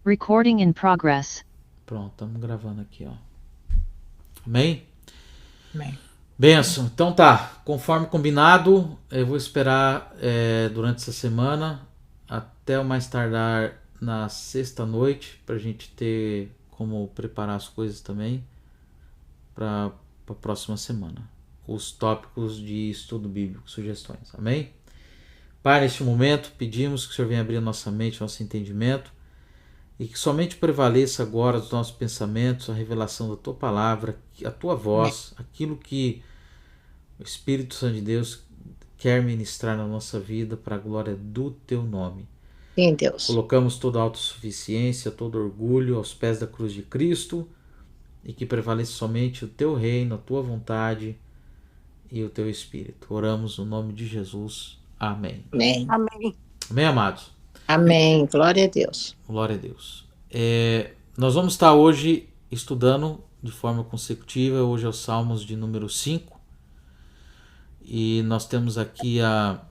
Recording in progress. Pronto, estamos gravando aqui, ó. Amém? Amém. Benção. Então tá, conforme combinado, eu vou esperar durante essa semana até o mais tardar na sexta-noite pra gente ter como preparar as coisas também para a próxima semana. Os tópicos de estudo bíblico, sugestões. Amém? Pai, neste momento pedimos que o Senhor venha abrir a nossa mente, nosso entendimento, e que somente prevaleça agora os nossos pensamentos, a revelação da Tua palavra, a Tua voz, aquilo que o Espírito Santo de Deus quer ministrar na nossa vida para a glória do Teu nome. Sim, Deus. Colocamos toda a autossuficiência, todo orgulho aos pés da cruz de Cristo, e que prevaleça somente o Teu reino, a Tua vontade e o Teu Espírito. Oramos no nome de Jesus. Amém. Amém. Amém. Amém, amados? Amém. Glória a Deus. Glória a Deus. Nós vamos estar hoje estudando de forma consecutiva. Hoje é o Salmos de número 5. E nós temos aqui a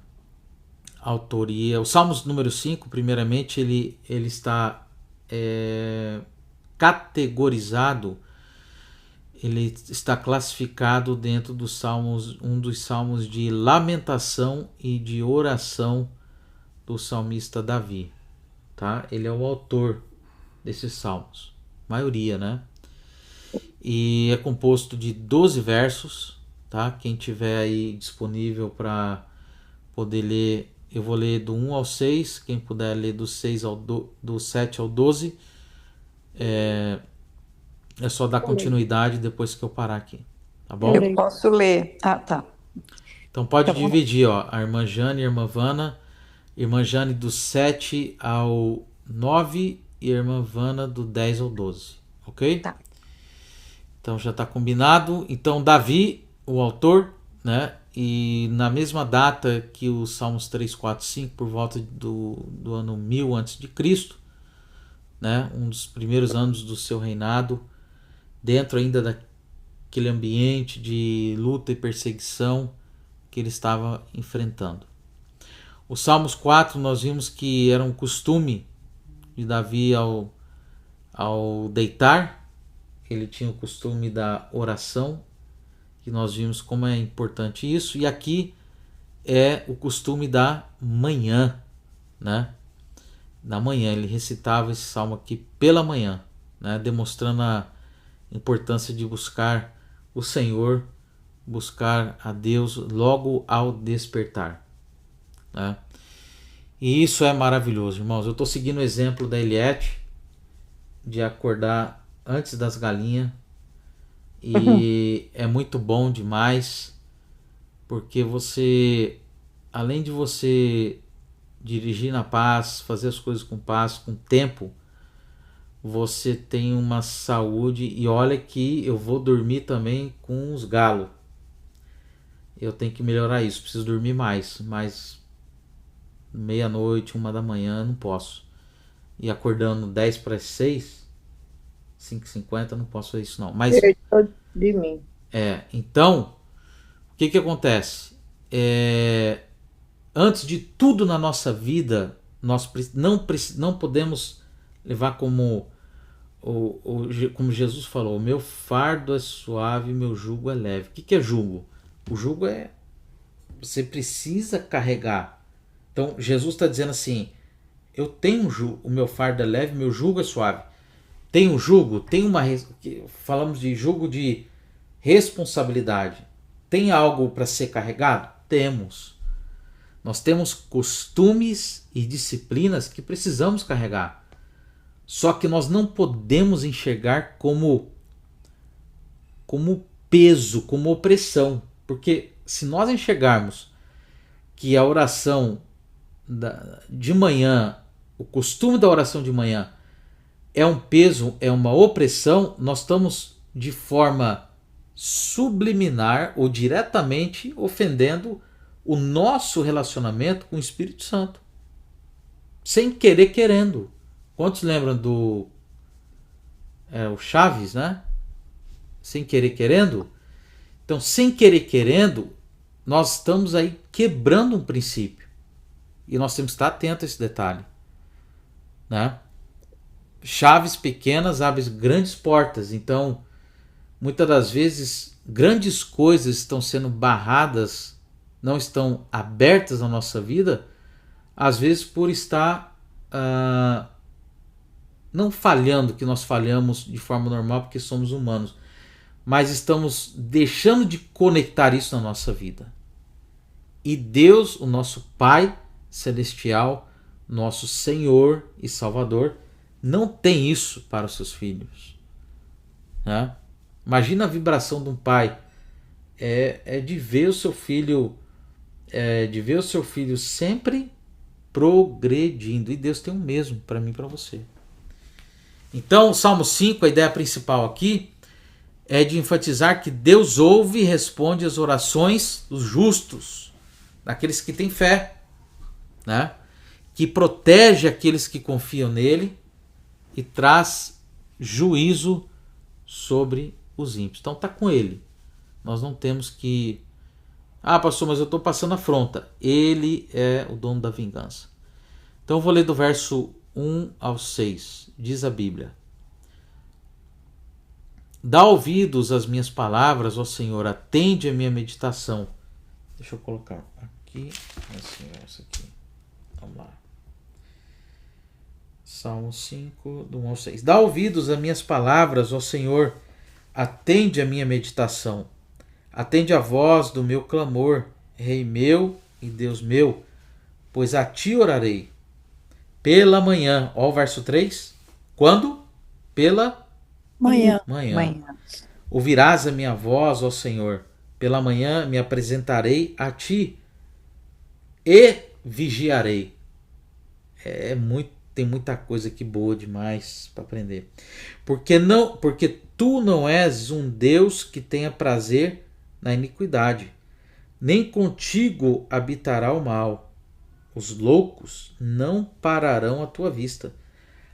autoria. O Salmos número 5, primeiramente, ele está categorizado, ele está classificado dentro dos salmos, um dos salmos de lamentação e de oração do salmista Davi, tá? Ele é o autor desses salmos, maioria, né? E é composto de 12 versos, tá? Quem tiver aí disponível para poder ler, eu vou ler do 1 ao 6, quem puder ler do 7 ao 12, é só dar continuidade depois que eu parar aqui, tá bom? Eu posso ler. Ah, tá. Então pode Tá bom. dividir, ó, a irmã Jane e a irmã Jane do 7 ao 9 e a irmã Vana do 10 ao 12, ok? Tá. Então já está combinado. Então Davi, o autor, né? E na mesma data que os Salmos 3, 4, 5, por volta do ano 1000 a.C., né? Um dos primeiros anos do seu reinado, dentro ainda daquele ambiente de luta e perseguição que ele estava enfrentando. Os Salmos 4 nós vimos que era um costume de Davi ao deitar, ele tinha o costume da oração, que nós vimos como é importante isso, e aqui é o costume da manhã, né? Da manhã, ele recitava esse salmo aqui pela manhã, né? Demonstrando a importância de buscar o Senhor, buscar a Deus logo ao despertar, né? E isso é maravilhoso, irmãos. Eu estou seguindo o exemplo da Eliette de acordar antes das galinhas e é muito bom demais, porque você, além de você dirigir na paz, fazer as coisas com paz, com tempo, você tem uma saúde. E olha que eu vou dormir também com os galos. Eu tenho que melhorar isso, preciso dormir mais, mas meia-noite, 1 da manhã, não posso. E acordando 10 para 6, 5h50, não posso fazer isso não. Mas De mim. então, o que acontece? Antes de tudo na nossa vida, nós não podemos levar como Jesus falou: o meu fardo é suave, meu jugo é leve. O que é jugo? O jugo é você precisa carregar. Então Jesus está dizendo assim: eu tenho jugo, o meu fardo é leve, meu jugo é suave. Tem um jugo, tem falamos de jugo de responsabilidade. Tem algo para ser carregado? Temos. Nós temos costumes e disciplinas que precisamos carregar. Só que nós não podemos enxergar como peso, como opressão. Porque se nós enxergarmos que a oração de manhã, o costume da oração de manhã é um peso, é uma opressão, nós estamos de forma subliminar ou diretamente ofendendo o nosso relacionamento com o Espírito Santo. Sem querer, querendo. Quantos lembram do o Chaves, né? Sem querer, querendo? Então, sem querer, querendo, nós estamos aí quebrando um princípio. E nós temos que estar atentos a esse detalhe, né? chaves pequenas abrem grandes portas. Então, muitas das vezes, grandes coisas estão sendo barradas, não estão abertas na nossa vida, às vezes por estar não falhando, que nós falhamos de forma normal porque somos humanos, mas estamos deixando de conectar isso na nossa vida. E Deus, o nosso Pai Celestial, nosso Senhor e Salvador, não tem isso para os seus filhos. Né? Imagina a vibração de um pai, de ver o seu filho, sempre progredindo. E Deus tem o mesmo para mim e para você. Então, Salmo 5, a ideia principal aqui é de enfatizar que Deus ouve e responde às orações dos justos, daqueles que têm fé, né? Que protege aqueles que confiam nele e traz juízo sobre os ímpios. Então está com ele. Nós não temos que... pastor, mas eu estou passando afronta. Ele é o dono da vingança. Então eu vou ler do verso 1 ao 6. Diz a Bíblia: Dá ouvidos às minhas palavras, ó Senhor, atende a minha meditação. Deixa eu colocar aqui, esse verso aqui. Vamos lá. Salmo 5, do 1 ao 6. Dá ouvidos às minhas palavras, ó Senhor, atende a minha meditação. Atende a voz do meu clamor, Rei meu e Deus meu, pois a ti orarei. Pela manhã, ó o verso 3. Quando? Pela Manhã. Ouvirás a minha voz, ó Senhor. Pela manhã me apresentarei a ti e vigiarei. Tem muita coisa aqui boa demais para aprender. Porque tu não és um Deus que tenha prazer na iniquidade, nem contigo habitará o mal. Os loucos não pararão à tua vista.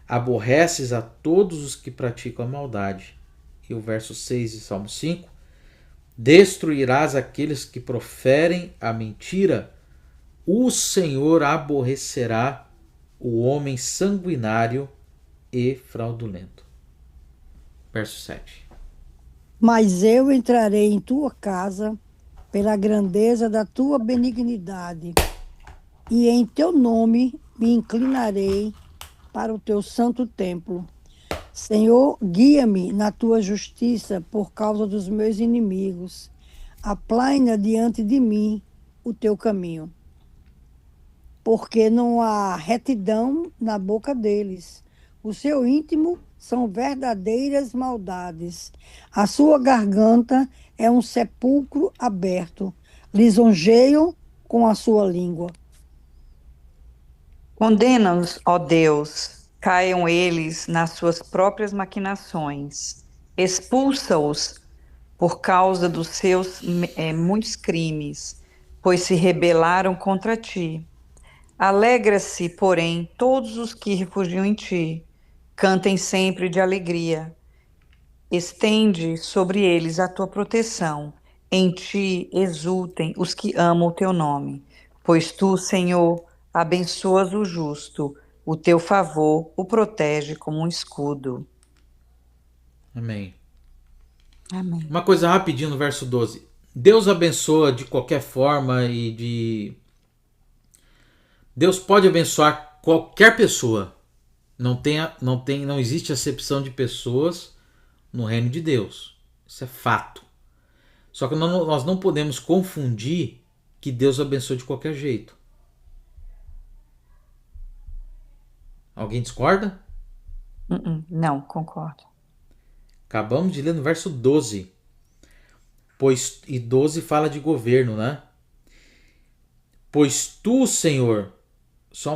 Aborreces a todos os que praticam a maldade. E o verso 6 de Salmo 5. Destruirás aqueles que proferem a mentira. O Senhor aborrecerá o homem sanguinário e fraudulento. Verso 7. Mas eu entrarei em tua casa pela grandeza da tua benignidade, e em teu nome me inclinarei para o teu santo templo. Senhor, guia-me na tua justiça por causa dos meus inimigos. Aplaina diante de mim o teu caminho. Porque não há retidão na boca deles. O seu íntimo são verdadeiras maldades. A sua garganta é um sepulcro aberto. Lisonjeiam com a sua língua. Condena-os, ó Deus, caiam eles nas suas próprias maquinações. Expulsa-os por causa dos seus muitos crimes, pois se rebelaram contra ti. Alegra-se, porém, todos os que refugiam em ti. Cantem sempre de alegria. Estende sobre eles a tua proteção. Em ti exultem os que amam o teu nome. Pois tu, Senhor, abençoas o justo. O teu favor o protege como um escudo. Amém. Amém. Uma coisa rapidinho no verso 12. Deus abençoa de qualquer forma Deus pode abençoar qualquer pessoa. Não existe acepção de pessoas no reino de Deus. Isso é fato. Só que nós não podemos confundir que Deus abençoa de qualquer jeito. Alguém discorda? Não, concordo. Acabamos de ler no verso 12. E 12 fala de governo, né? Pois tu, Senhor... Só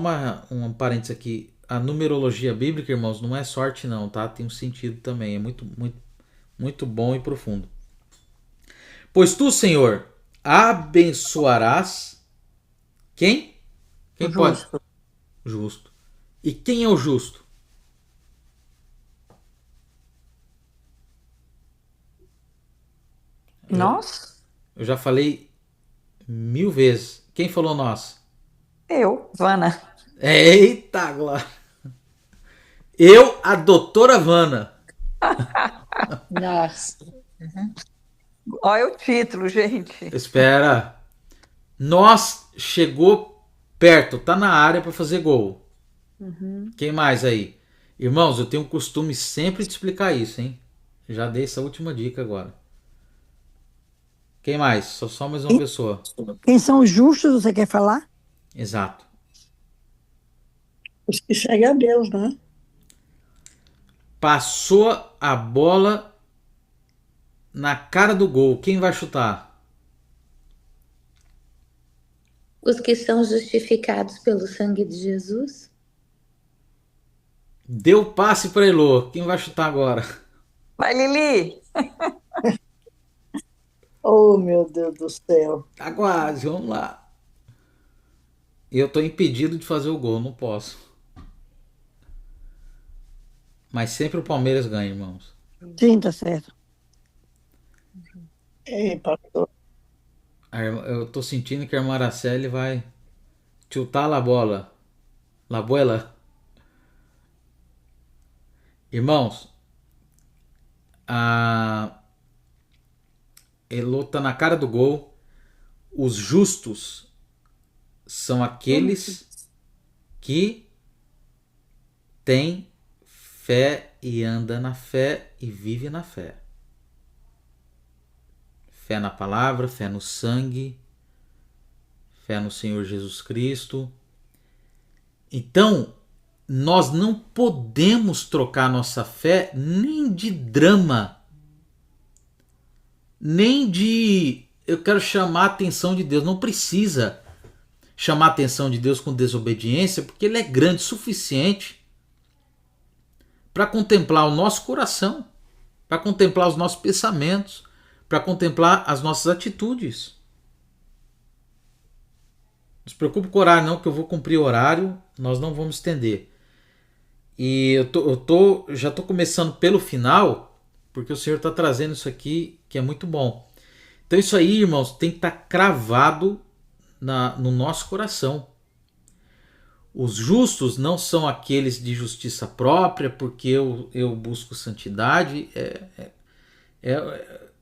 um parênteses aqui. A numerologia bíblica, irmãos, não é sorte não, tá? Tem um sentido também. É muito, muito, muito bom e profundo. Pois tu, Senhor, abençoarás... Quem? Quem pode? Justo. E quem é o justo? Nós? Eu já falei 1000 vezes. Quem falou nós? Eu, Vana. Eita, Glória. Eu, a doutora Vana. Nossa. Olha o título, gente. Espera. Nós chegou perto, tá na área para fazer gol. Quem mais aí? Irmãos, eu tenho o costume sempre de explicar isso, hein? Já dei essa última dica agora. Quem mais? Só mais uma pessoa. Quem são os justos, você quer falar? Exato. Os que seguem a Deus, né? Passou a bola na cara do gol. Quem vai chutar? Os que são justificados pelo sangue de Jesus? Deu passe para Elô. Quem vai chutar agora? Vai, Lili. Oh, meu Deus do céu. Tá quase, vamos lá. Eu tô impedido de fazer o gol, não posso. Mas sempre o Palmeiras ganha, irmãos. Sim, tá certo. Ei, pastor. Eu tô sentindo que a irmã Araceli vai chutar a bola. La bola. Irmãos, a Elô tá na cara do gol. Os justos são aqueles que têm fé e anda na fé e vive na fé. Fé na palavra, fé no sangue, fé no Senhor Jesus Cristo. Então, nós não podemos trocar nossa fé nem de drama, nem de eu quero chamar a atenção de Deus. Não precisa chamar a atenção de Deus com desobediência, porque Ele é grande o suficiente para contemplar o nosso coração, para contemplar os nossos pensamentos, para contemplar as nossas atitudes. Não se preocupe com o horário não, que eu vou cumprir o horário, nós não vamos estender. E já estou começando pelo final, porque o Senhor está trazendo isso aqui que é muito bom. Então isso aí, irmãos, tem que estar cravado no nosso coração. Os justos não são aqueles de justiça própria, porque eu busco santidade.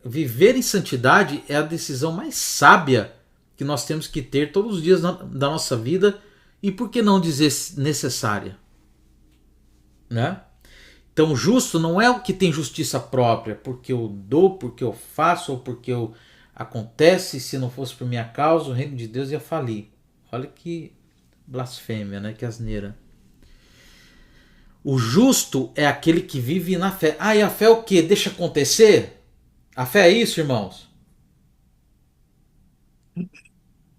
Viver em santidade é a decisão mais sábia que nós temos que ter todos os dias da nossa vida, e por que não dizer necessária? Né? Então, justo não é o que tem justiça própria, porque eu dou, porque eu faço, ou porque acontece. Se não fosse por minha causa, o reino de Deus ia falir. Olha que blasfêmia, né? Que asneira. O justo é aquele que vive na fé. Ah, e a fé é o quê? Deixa acontecer? A fé é isso, irmãos?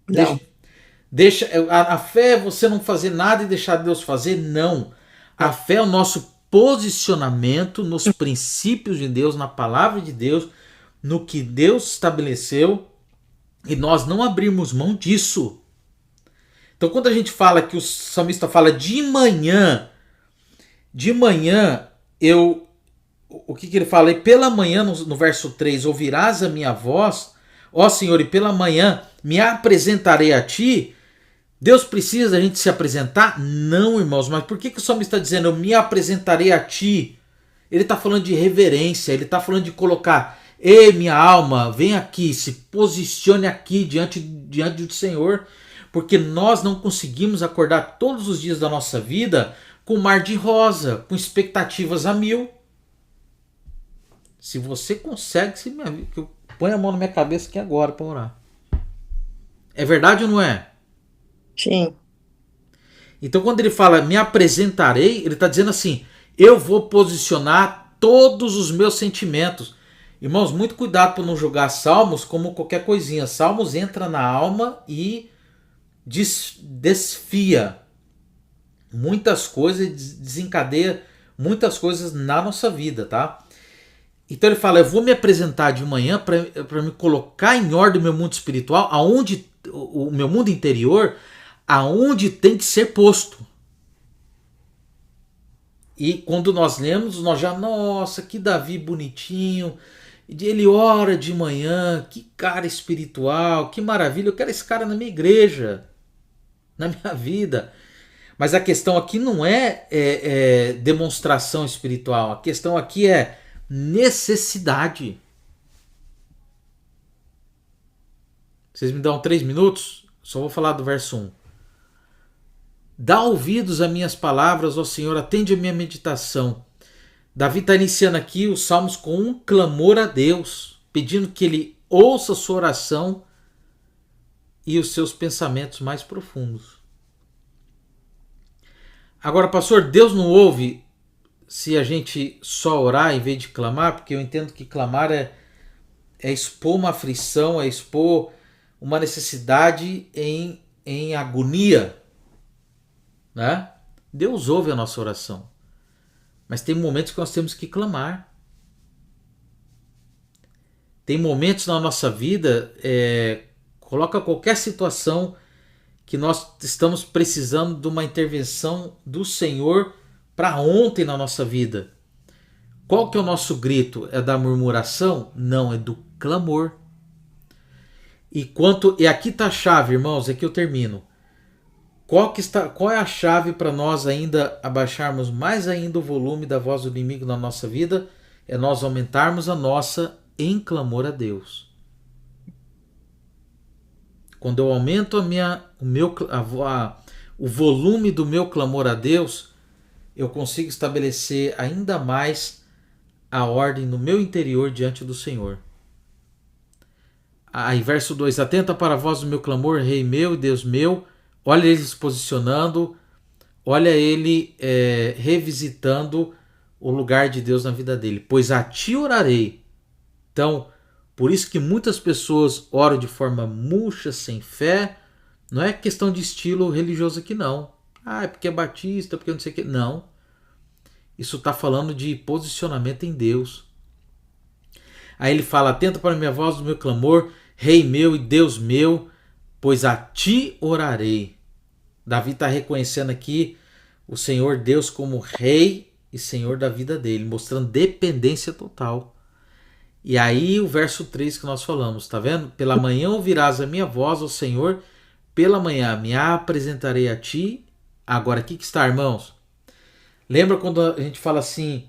Não. A fé é você não fazer nada e deixar Deus fazer? Não. A fé é o nosso posicionamento nos princípios de Deus, na palavra de Deus, no que Deus estabeleceu, e nós não abrirmos mão disso. Então, quando a gente fala que o salmista fala de manhã, o que ele fala? E pela manhã, no verso 3, ouvirás a minha voz, ó Senhor, e pela manhã me apresentarei a ti. Deus precisa a gente se apresentar? Não, irmãos, mas por que o salmista está dizendo eu me apresentarei a ti? Ele está falando de reverência, ele está falando de colocar, ei minha alma, vem aqui, se posicione aqui diante do Senhor, porque nós não conseguimos acordar todos os dias da nossa vida com mar de rosa, com expectativas a 1000. Se você consegue, que eu ponho a mão na minha cabeça aqui agora para orar. É verdade ou não é? Sim. Então quando ele fala me apresentarei, ele está dizendo assim, eu vou posicionar todos os meus sentimentos. Irmãos, muito cuidado para não julgar salmos como qualquer coisinha. Salmos entra na alma e desfia muitas coisas, desencadeia muitas coisas na nossa vida, tá? Então ele fala, eu vou me apresentar de manhã para me colocar em ordem o meu mundo espiritual, aonde o meu mundo interior, aonde tem que ser posto. E quando nós lemos, nós já, nossa, que Davi bonitinho, ele ora de manhã, que cara espiritual, que maravilha, eu quero esse cara na minha igreja, na minha vida. Mas a questão aqui não é demonstração espiritual. A questão aqui é necessidade. Vocês me dão 3 minutos? Só vou falar do verso 1. Dá ouvidos a minhas palavras, ó Senhor, atende a minha meditação. Davi está iniciando aqui os salmos com um clamor a Deus, pedindo que ele ouça a sua oração e os seus pensamentos mais profundos. Agora, pastor, Deus não ouve se a gente só orar em vez de clamar? Porque eu entendo que clamar é expor uma aflição, é expor uma necessidade em agonia, né? Deus ouve a nossa oração, mas tem momentos que nós temos que clamar. Tem momentos na nossa vida, coloca qualquer situação que nós estamos precisando de uma intervenção do Senhor para ontem na nossa vida. Qual que é o nosso grito? É da murmuração? Não, é do clamor. E aqui está a chave, irmãos, aqui eu termino. Qual é a chave para nós ainda abaixarmos mais ainda o volume da voz do inimigo na nossa vida? É nós aumentarmos a nossa em clamor a Deus. Quando eu aumento o volume do meu clamor a Deus, eu consigo estabelecer ainda mais a ordem no meu interior diante do Senhor. Aí, verso 2: Atenta para a voz do meu clamor, Rei meu e Deus meu. Olha ele se posicionando, olha ele revisitando o lugar de Deus na vida dele. Pois a ti orarei. Então, por isso que muitas pessoas oram de forma murcha, sem fé. Não é questão de estilo religioso aqui, não. É porque é batista, porque não sei o que. Não. Isso está falando de posicionamento em Deus. Aí ele fala: atenta para a minha voz do meu clamor, Rei meu e Deus meu, pois a ti orarei. Davi está reconhecendo aqui o Senhor Deus como Rei e Senhor da vida dele, mostrando dependência total. E aí o verso 3 que nós falamos, tá vendo? Pela manhã ouvirás a minha voz, ó Senhor, pela manhã me apresentarei a ti. Agora aqui que está, irmãos. Lembra quando a gente fala assim,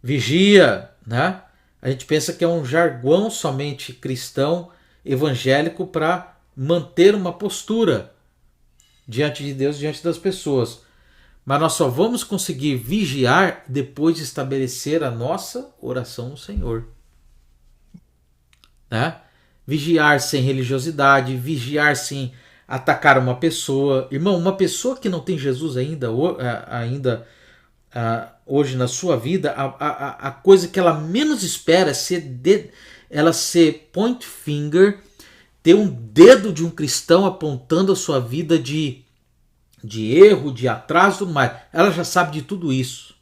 vigia, né? A gente pensa que é um jargão somente cristão, evangélico, para manter uma postura diante de Deus, diante das pessoas. Mas nós só vamos conseguir vigiar depois de estabelecer a nossa oração no Senhor. Né? Vigiar sem religiosidade, vigiar sem atacar uma pessoa. Irmão, uma pessoa que não tem Jesus ainda hoje na sua vida, a coisa que ela menos espera é ela ser point finger, ter um dedo de um cristão apontando a sua vida de erro, de atraso e tudo mais. Ela já sabe de tudo isso.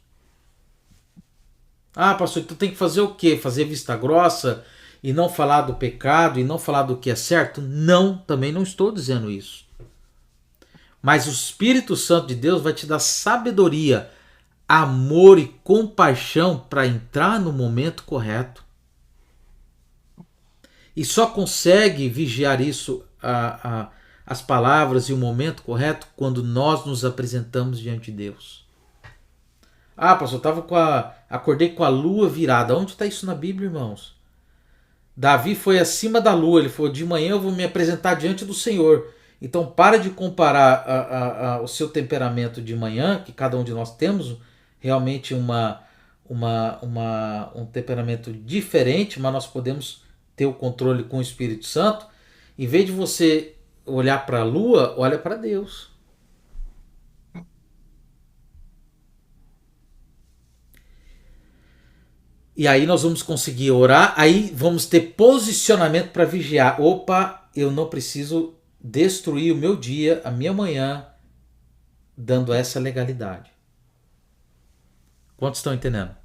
Ah, pastor, tu tem que fazer o quê? Fazer vista grossa e não falar do pecado e não falar do que é certo? Não, também não estou dizendo isso. Mas o Espírito Santo de Deus vai te dar sabedoria, amor e compaixão para entrar no momento correto. E só consegue vigiar isso, as palavras e o momento correto, quando nós nos apresentamos diante de Deus. Ah, pastor, acordei com a lua virada. Onde está isso na Bíblia, irmãos? Davi foi acima da lua. Ele falou: de manhã eu vou me apresentar diante do Senhor. Então para de comparar o seu temperamento de manhã, que cada um de nós temos realmente um temperamento diferente, mas nós podemos ter o controle com o Espírito Santo. Em vez de você olhar para a lua, olha para Deus. E aí nós vamos conseguir orar, aí vamos ter posicionamento para vigiar. Opa, eu não preciso destruir o meu dia, a minha manhã, dando essa legalidade. Quantos estão entendendo?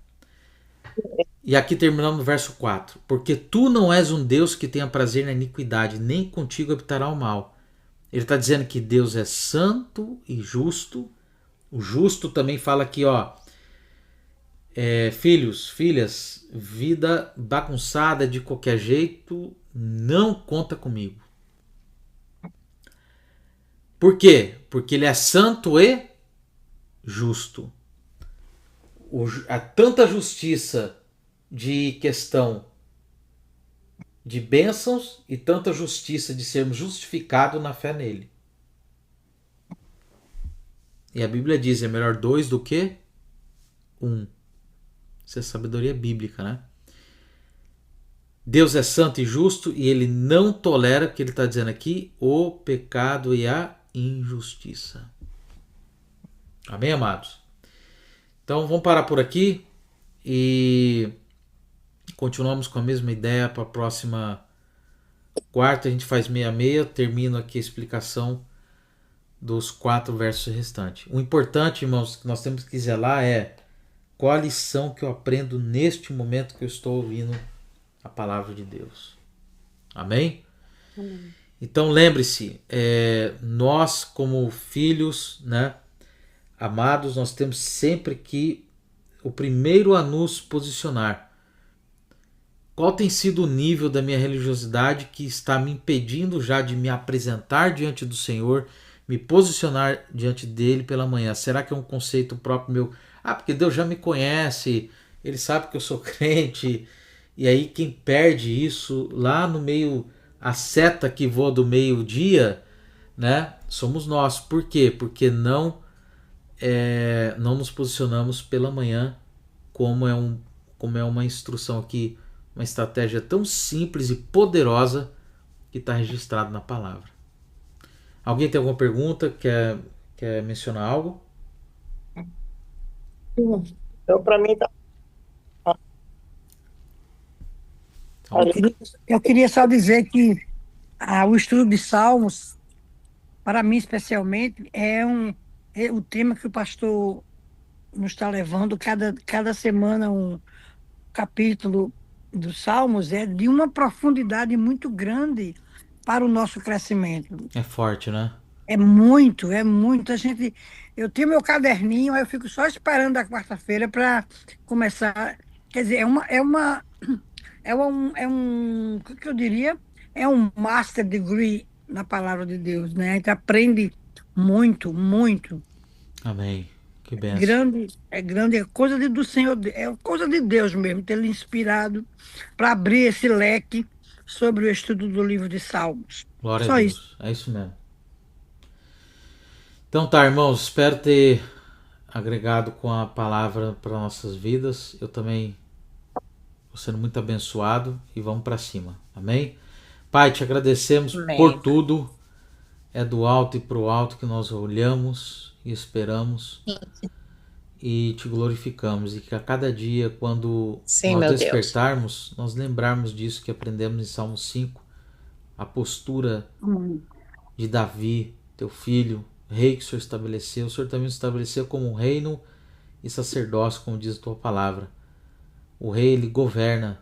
E aqui terminamos no verso 4. Porque tu não és um Deus que tenha prazer na iniquidade, nem contigo habitará o mal. Ele está dizendo que Deus é santo e justo. O justo também fala aqui, ó. Filhos, filhas, vida bagunçada de qualquer jeito, não conta comigo. Por quê? Porque ele é santo e justo. Há tanta justiça de questão de bênçãos e tanta justiça de sermos justificados na fé nele. E a Bíblia diz, é melhor 2 do que 1. Isso é sabedoria bíblica, né? Deus é santo e justo e ele não tolera, o que ele está dizendo aqui, o pecado e a injustiça. Amém, amados? Então vamos parar por aqui e continuamos com a mesma ideia para a próxima quarta. A gente faz 6:30, termino aqui a explicação dos 4 versos restantes. O importante, irmãos, que nós temos que zelar é qual a lição que eu aprendo neste momento que eu estou ouvindo a palavra de Deus. Amém? Amém. Então lembre-se, nós como filhos, né, amados, nós temos sempre que o primeiro a nos posicionar. Qual tem sido o nível da minha religiosidade que está me impedindo já de me apresentar diante do Senhor, me posicionar diante dele pela manhã? Será que é um conceito próprio meu? Porque Deus já me conhece, ele sabe que eu sou crente. E aí quem perde isso lá no meio, a seta que voa do meio-dia, né, somos nós. Por quê? Porque não nos posicionamos pela manhã, como é uma instrução aqui, uma estratégia tão simples e poderosa que está registrado na palavra. Alguém tem alguma pergunta? Quer mencionar algo? Então, para mim, tá. Eu queria só dizer que o estudo de Salmos, para mim especialmente, é o tema que o pastor nos está levando. Cada semana um capítulo dos Salmos é de uma profundidade muito grande para o nosso crescimento. É forte, né? É muito, é muito. Eu tenho meu caderninho, aí eu fico só esperando a quarta-feira para começar. Quer dizer, o que eu diria? É um master degree na palavra de Deus, né? A gente aprende muito, muito. Amém. Que benção. Grande, é coisa do Senhor, é coisa de Deus mesmo, ter lhe inspirado para abrir esse leque sobre o estudo do livro de Salmos. Glória Só a isso. Deus. É isso mesmo. Então tá, irmãos, espero ter agregado com a palavra para nossas vidas. Eu também estou sendo muito abençoado e vamos para cima. Amém? Pai, te agradecemos Amém. por tudo. É do alto e pro alto que nós olhamos e esperamos e te glorificamos. E que a cada dia, quando Sim, nós meu Deus. despertarmos, nós lembrarmos disso que aprendemos em Salmo 5, a postura de Davi, teu filho, rei que o Senhor estabeleceu. O Senhor também estabeleceu como um reino e sacerdócio, como diz a tua palavra. O rei, ele governa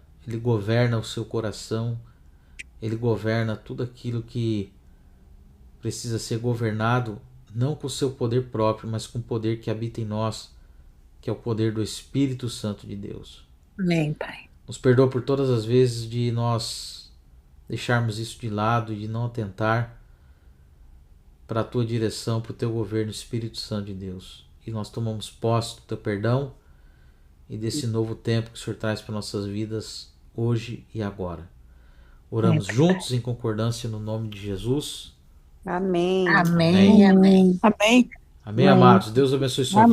o seu coração, ele governa tudo aquilo que precisa ser governado, não com o seu poder próprio, mas com o poder que habita em nós, que é o poder do Espírito Santo de Deus. Amém, Pai. Nos perdoa por todas as vezes de nós deixarmos isso de lado e de não atentar para a tua direção, para o teu governo, Espírito Santo de Deus. E nós tomamos posse do teu perdão e desse novo tempo que o Senhor traz para nossas vidas hoje e agora. Oramos juntos em concordância no nome de Jesus. Amém. Amém. Amém. Amém. Amém, amados. Deus abençoe sua Amém. vida.